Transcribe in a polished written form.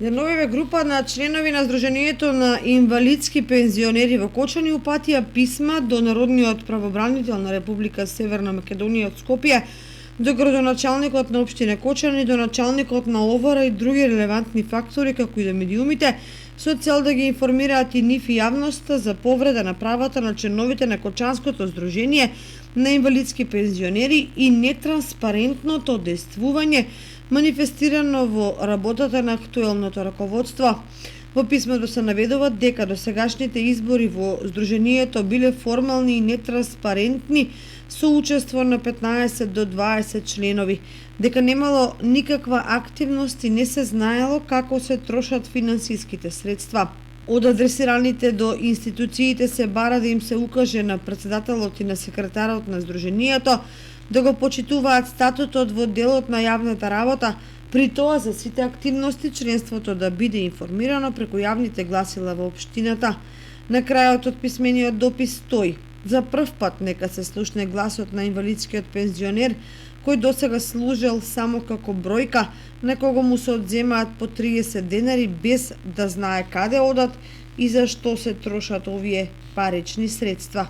Деновиве група на членови на Сдруженијето на инвалидски пензионери во Кочани упатија писма до Народниот правобранител на Република Северна Македонија од Скопје, до градоначалникот на општина Кочани, до началникот на ОВР и други релевантни фактори, како и до медиумите, со цел да ги информираат и нив и јавноста за повреда на правата на членовите на Кочанското Сдружение на инвалидски пензионери и нетранспарентното действување манифестирано во работата на актуелното раководство. Во писмото се наведува дека досегашните избори во Сдруженијето биле формални и нетранспарентни со учество на 15 до 20 членови, дека немало никаква активност и не се знаело како се трошат финансиските средства. Од адресираните до институциите се бара да им се укаже на претседателот и на секретарот на Сдруженијето да го почитуваат статутот во делот на јавната работа, при тоа за сите активности членството да биде информирано преку јавните гласила во општината. На крајот од писмениот допис стои: за прв пат нека се слушне гласот на инвалидскиот пензионер, кој досега служел само како бројка, на кого му се одземаат по 30 денари без да знае каде одат и за што се трошат овие парични средства.